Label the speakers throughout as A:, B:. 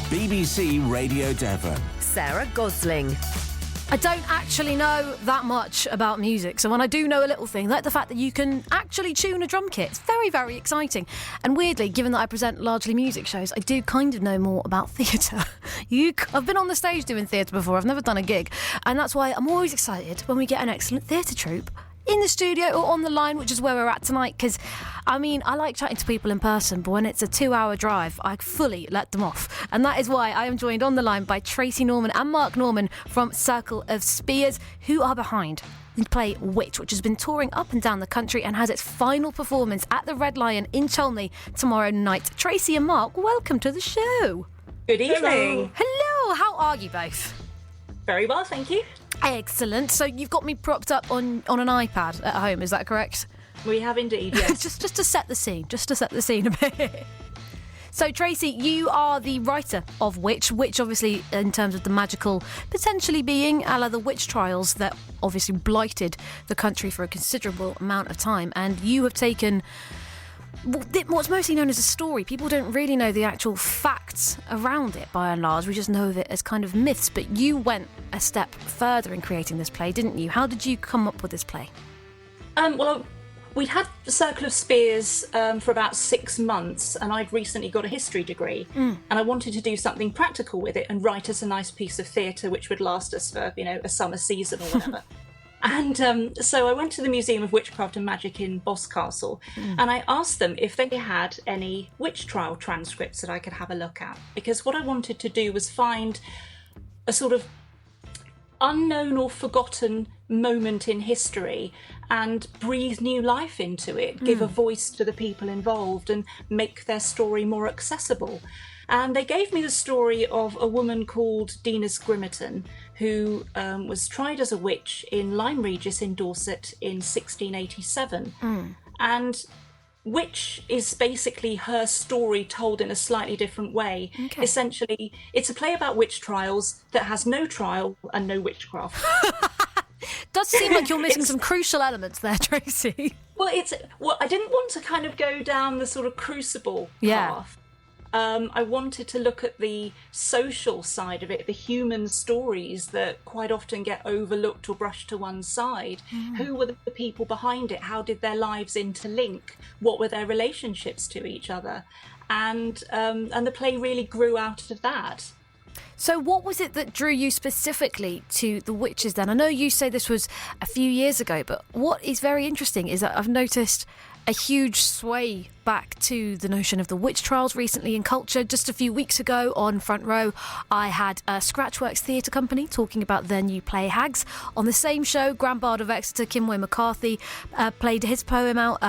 A: BBC Radio Devon.
B: Sarah Gosling.
C: I don't actually know that much about music, so when I do know a little thing, like the fact that you can actually tune a drum kit, it's very, very exciting. And weirdly, given that I present largely music shows, I do kind of know more about theatre. I've been on the stage doing theatre before, I've never done a gig, and that's why I'm always excited when we get an excellent theatre troupe in the studio or on the line, which is where we're at tonight, because I like chatting to people in person, but when it's a 2-hour drive, I fully let them off. And that is why I am joined on the line by Tracy Norman and Mark Norman from Circle of Spears, who are behind the play Witch, which has been touring up and down the country and has its final performance at the Red Lion in Cholney tomorrow night. Tracy and Mark, welcome to the show.
D: Good evening.
C: Hello, how are you both?
D: Very well, thank you.
C: Excellent. So you've got me propped up on an iPad at home, is that correct?
D: We have indeed, yes.
C: just to set the scene a bit. So Tracy, you are the writer of Witch, obviously in terms of the magical potentially being a la the witch trials that obviously blighted the country for a considerable amount of time, and you have taken what's mostly known as a story. People don't really know the actual facts around it by and large. We just know of it as kind of myths, but you went a step further in creating this play, didn't you? How did you come up with this play?
D: Well, we'd had the Circle of Spears for about 6 months, and I'd recently got a history degree, and I wanted to do something practical with it and write us a nice piece of theatre which would last us for, a summer season or whatever. And so I went to the Museum of Witchcraft and Magic in Boscastle, and I asked them if they had any witch trial transcripts that I could have a look at, because what I wanted to do was find a sort of unknown or forgotten moment in history and breathe new life into it, give a voice to the people involved and make their story more accessible. And they gave me the story of a woman called Dinas Grimerton, who was tried as a witch in Lyme Regis in Dorset in 1687. And Witch is basically her story told in a slightly different way. Okay. Essentially, it's a play about witch trials that has no trial and no witchcraft.
C: Does seem like you're missing some crucial elements there, Tracy.
D: Well, I didn't want to kind of go down the sort of crucible path. I wanted to look at the social side of it, the human stories that quite often get overlooked or brushed to one side. Who were the people behind it? How did their lives interlink? What were their relationships to each other? And the play really grew out of that.
C: So what was it that drew you specifically to the witches then? I know you say this was a few years ago, but what is very interesting is that I've noticed a huge sway back to the notion of the witch trials recently in culture. Just a few weeks ago on Front Row, I had a Scratchworks Theatre Company talking about their new play Hags. On the same show, Grand Bard of Exeter, Kinway McCarthy, played his poem out,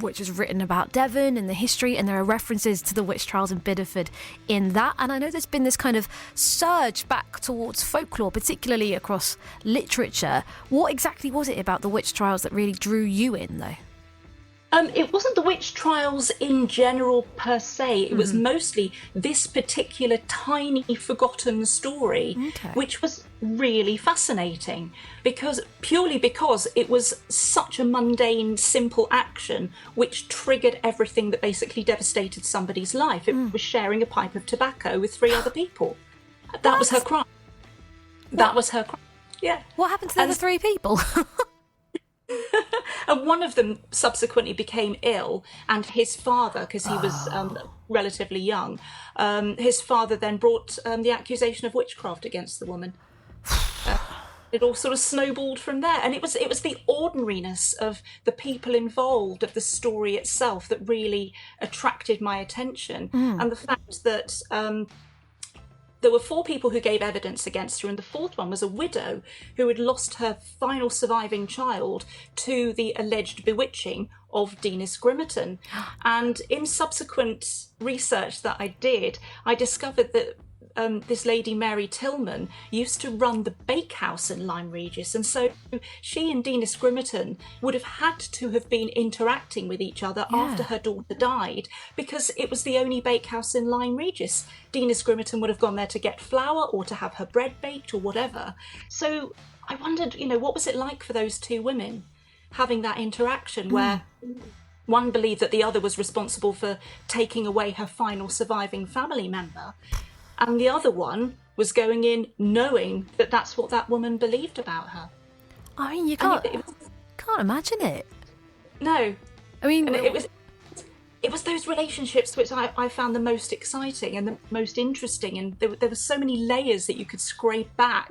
C: which is written about Devon and the history, and there are references to the witch trials in Bideford in that. And I know there's been this kind of surge back towards folklore, particularly across literature. What exactly was it about the witch trials that really drew you in, though?
D: It wasn't the witch trials in general per se. It was mostly this particular tiny forgotten story, which was really fascinating purely because it was such a mundane, simple action which triggered everything that basically devastated somebody's life. It was sharing a pipe of tobacco with 3 other people. That was her crime. That was her crime. Yeah.
C: What happened to the other 3 people?
D: And one of them subsequently became ill, and his father, because he was relatively young, his father then brought the accusation of witchcraft against the woman. It all sort of snowballed from there, and it was the ordinariness of the people involved, of the story itself, that really attracted my attention, and the fact that there were 4 people who gave evidence against her, and the 4th one was a widow who had lost her final surviving child to the alleged bewitching of Dinas Grimerton. And in subsequent research that I did, I discovered that this lady, Mary Tillman, used to run the bakehouse in Lyme Regis, and so she and Dinas Grimerton would have had to have been interacting with each other after her daughter died, because it was the only bakehouse in Lyme Regis. Dinas Grimerton would have gone there to get flour or to have her bread baked or whatever. So I wondered, what was it like for those 2 women having that interaction where one believed that the other was responsible for taking away her final surviving family member. and the other one was going in knowing that that's what that woman believed about her.
C: I mean, you can't imagine it.
D: No.
C: I mean,
D: and it was those relationships which I found the most exciting and the most interesting, and there were so many layers that you could scrape back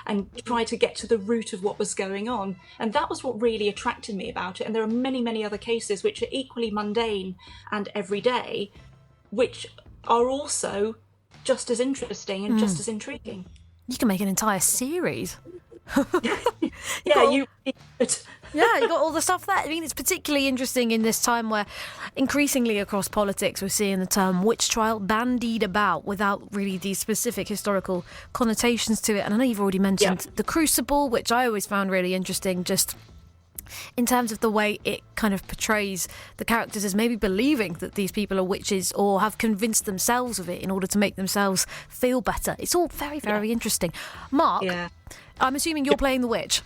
D: and try to get to the root of what was going on, and that was what really attracted me about it. And there are many, many other cases which are equally mundane and everyday, which are also just as interesting and just as intriguing.
C: You can make an entire series.
D: Yeah, you could.
C: Yeah, you got all the stuff there. I mean, it's particularly interesting in this time where increasingly across politics we're seeing the term witch trial bandied about without really these specific historical connotations to it. And I know you've already mentioned the Crucible, which I always found really interesting, just in terms of the way it kind of portrays the characters as maybe believing that these people are witches or have convinced themselves of it in order to make themselves feel better. It's all very, very interesting. Mark, I'm assuming you're playing the witch.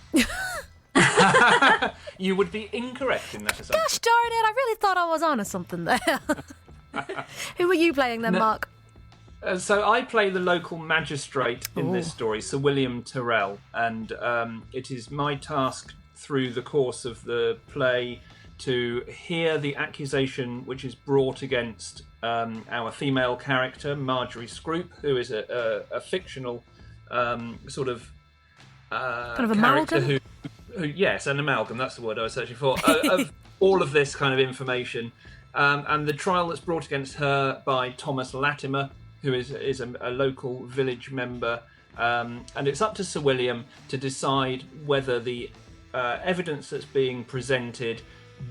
B: You would be incorrect in that assumption.
C: Gosh darn it, I really thought I was on to something there. Who are you playing then, Mark?
B: So I play the local magistrate in this story, Sir William Tyrrell, and it is my task through the course of the play to hear the accusation which is brought against our female character, Marjorie Scroop, who is a fictional sort of
C: kind of
B: character
C: amalgam?
B: Yes, an amalgam, that's the word I was searching for, of all of this kind of information. And the trial that's brought against her by Thomas Latimer, who is a local village member. And it's up to Sir William to decide whether the evidence that's being presented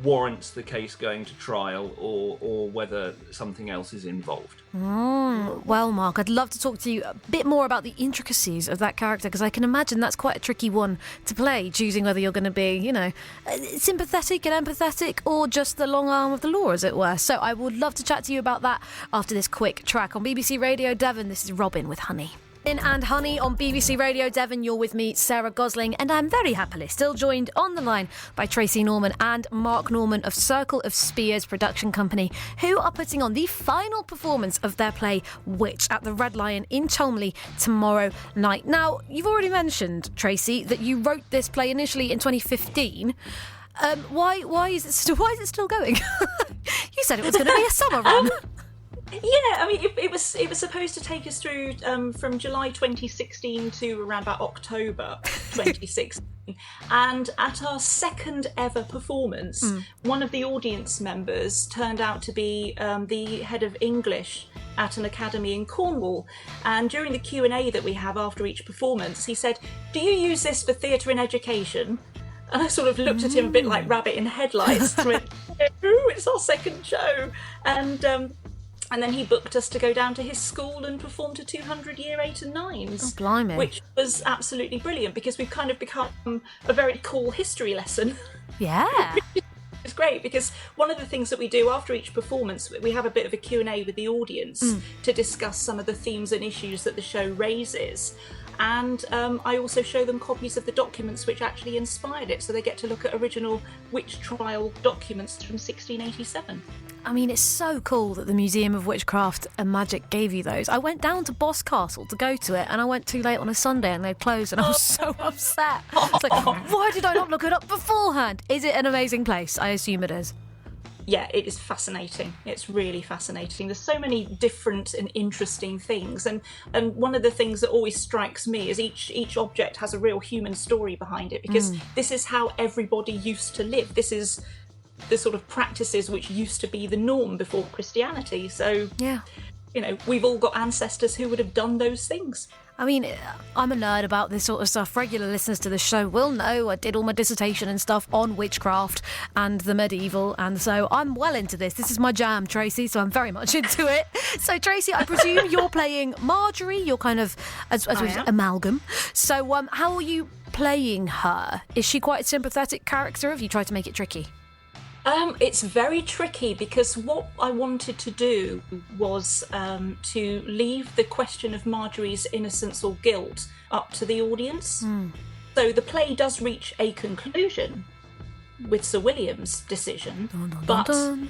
B: warrants the case going to trial or whether something else is involved.
C: Well, Mark, I'd love to talk to you a bit more about the intricacies of that character, because I can imagine that's quite a tricky one to play, choosing whether you're going to be, sympathetic and empathetic or just the long arm of the law, as it were. So I would love to chat to you about that after this quick track on BBC Radio Devon. This is Robin with Honey. And Honey on BBC Radio Devon. You're with me, Sarah Gosling, and I'm very happily still joined on the line by Tracy Norman and Mark Norman of Circle of Spears production company, who are putting on the final performance of their play Witch at the Red Lion in Cholmondeley tomorrow night. Now, you've already mentioned, Tracy, that you wrote this play initially in 2015. Why is it still going? You said it was going to be a summer run.
D: Yeah, I mean, it was supposed to take us through from July 2016 to around about October 2016. And at our second ever performance, one of the audience members turned out to be the head of English at an academy in Cornwall. And during the Q&A that we have after each performance, he said, "Do you use this for theatre and education?" And I sort of looked at him a bit like rabbit in headlights. And went, "No, it's our second show." And then he booked us to go down to his school and perform to 200 year 8 and 9s.
C: Oh, blimey.
D: Which was absolutely brilliant, because we've kind of become a very cool history lesson.
C: Yeah.
D: It's great, because one of the things that we do after each performance, we have a bit of a Q&A with the audience to discuss some of the themes and issues that the show raises. And I also show them copies of the documents which actually inspired it, so they get to look at original witch trial documents from 1687.
C: I mean, it's so cool that the Museum of Witchcraft and Magic gave you those. I went down to Boscastle to go to it, and I went too late on a Sunday and they'd closed, and I was so upset. It's like, why did I not look it up beforehand? Is it an amazing place? I assume it is.
D: Yeah, it is fascinating. It's really fascinating. There's so many different and interesting things, and one of the things that always strikes me is each object has a real human story behind it, because this is how everybody used to live. This is the sort of practices which used to be the norm before Christianity. So,
C: yeah,
D: we've all got ancestors who would have done those things.
C: I mean, I'm a nerd about this sort of stuff. Regular listeners to the show will know I did all my dissertation and stuff on witchcraft and the medieval, and so I'm well into this. This is my jam, Tracy, so I'm very much into it. So, Tracy, I presume you're playing Marjorie. You're kind of, as amalgam. So, how are you playing her? Is she quite a sympathetic character? Have you tried to make it tricky?
D: It's very tricky, because what I wanted to do was to leave the question of Marjorie's innocence or guilt up to the audience. So the play does reach a conclusion, Sir William's decision,
C: Dun, dun,
D: but
C: dun.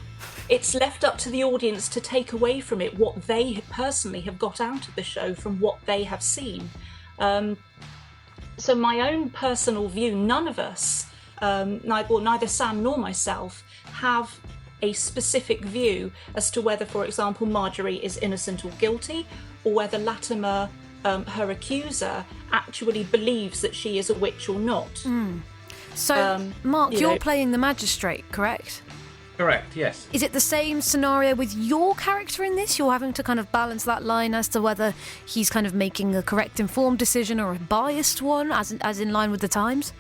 D: it's left up to the audience to take away from it what they personally have got out of the show from what they have seen. So my own personal view, none of us, neither Sam nor myself, have a specific view as to whether, for example, Marjorie is innocent or guilty, or whether Latimer, her accuser, actually believes that she is a witch or not.
C: So, Mark, you're playing the magistrate, correct?
B: Correct, yes.
C: Is it the same scenario with your character in this? You're having to kind of balance that line as to whether he's kind of making a correct, informed decision or a biased one, as in line with the times?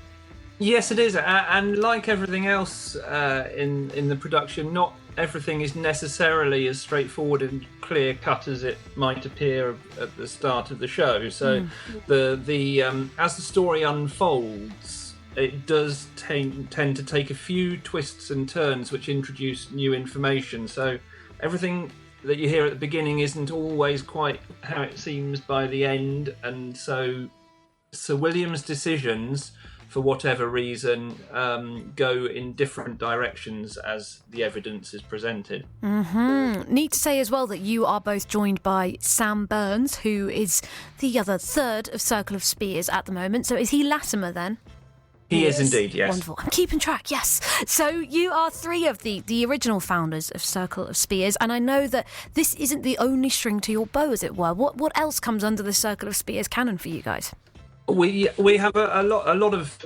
B: Yes, it is. And like everything else in the production, not everything is necessarily as straightforward and clear-cut as it might appear at the start of the show. So the as the story unfolds, it does tend to take a few twists and turns which introduce new information. So everything that you hear at the beginning isn't always quite how it seems by the end. And so Sir William's decisions, for whatever reason, go in different directions as the evidence is presented.
C: Need to say as well that you are both joined by Sam Burns, who is the other third of Circle of Spears at the moment. So is he Latimer then?
B: He is indeed, yes.
C: Wonderful. I'm keeping track, yes. So you are three of the original founders of Circle of Spears, and I know that this isn't the only string to your bow, as it were. What else comes under the Circle of Spears canon for you guys?
B: We have a lot of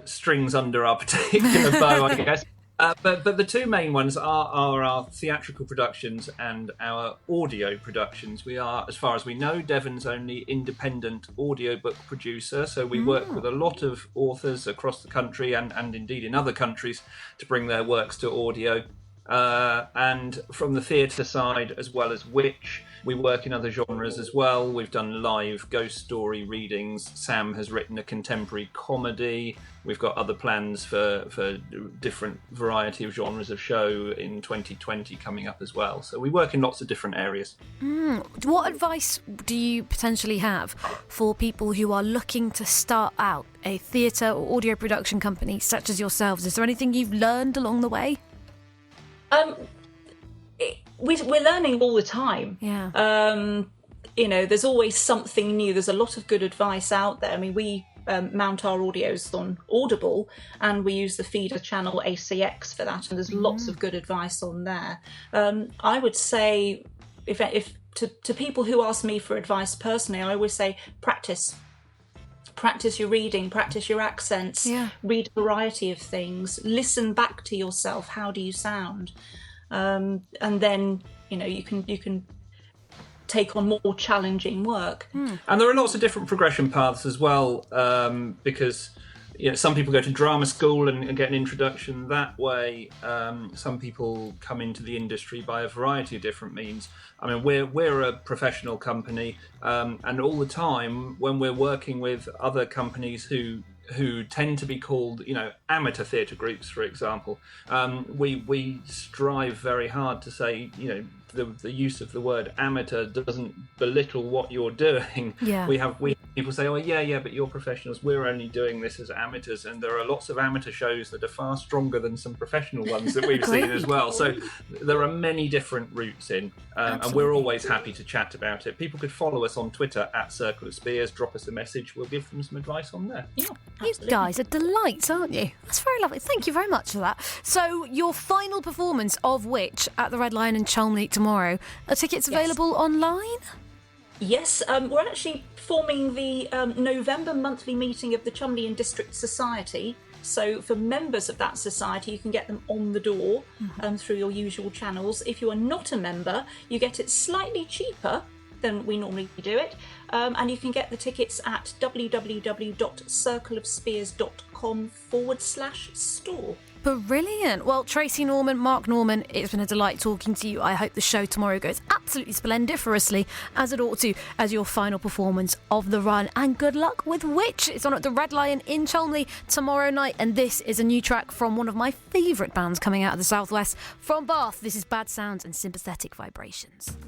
B: strings under our particular bow, I guess. But the two main ones are our theatrical productions and our audio productions. We are, as far as we know, Devon's only independent audiobook producer, so we work with a lot of authors across the country and indeed in other countries to bring their works to audio. And from the theatre side, as well as Witch, we work in other genres as well. We've done live ghost story readings. Sam has written a contemporary comedy. We've got other plans for different variety of genres of show in 2020 coming up as well. So we work in lots of different areas.
C: What advice do you potentially have for people who are looking to start out a theatre or audio production company such as yourselves? Is there anything you've learned along the way?
D: We're learning all the time.
C: Yeah.
D: There's always something new. There's a lot of good advice out there. I mean, we mount our audios on Audible, and we use the feeder channel ACX for that, and there's lots of good advice on there. I would say, if to people who ask me for advice personally, I always say practice your reading, practice your accents, read a variety of things, listen back to yourself. How do you sound? And then you can take on more challenging work.
B: And there are lots of different progression paths as well, because some people go to drama school and get an introduction that way. Some people come into the industry by a variety of different means. I mean, we're a professional company, and all the time when we're working with other companies who tend to be called, amateur theatre groups, for example, we strive very hard to say, the use of the word amateur doesn't belittle what you're doing.
C: Yeah.
B: We have people say, oh yeah, but you're professionals. We're only doing this as amateurs, and there are lots of amateur shows that are far stronger than some professional ones that we've seen as well. So there are many different routes in, and we're always happy to chat about it. People could follow us on Twitter @Circle of Spears, drop us a message. We'll give them some advice on there.
D: Yeah,
C: you guys are delights, aren't you? That's very lovely. Thank you very much for that. So your final performance of Witch at the Red Lion in Cholmondeley tomorrow. Are tickets available online?
D: Yes, we're actually forming the November monthly meeting of the Cholmondeley District Society. So for members of that society, you can get them on the door through your usual channels. If you are not a member, you get it slightly cheaper than we normally do it. And you can get the tickets at www.circleofspears.com/store.
C: Brilliant. Well, Tracy Norman, Mark Norman, it's been a delight talking to you. I hope the show tomorrow goes absolutely splendiferously, as it ought to, as your final performance of the run. And good luck with Witch. It's on at the Red Lion in Cholmondeley tomorrow night. And this is a new track from one of my favourite bands coming out of the Southwest, from Bath. This is Bad Sounds and Sympathetic Vibrations.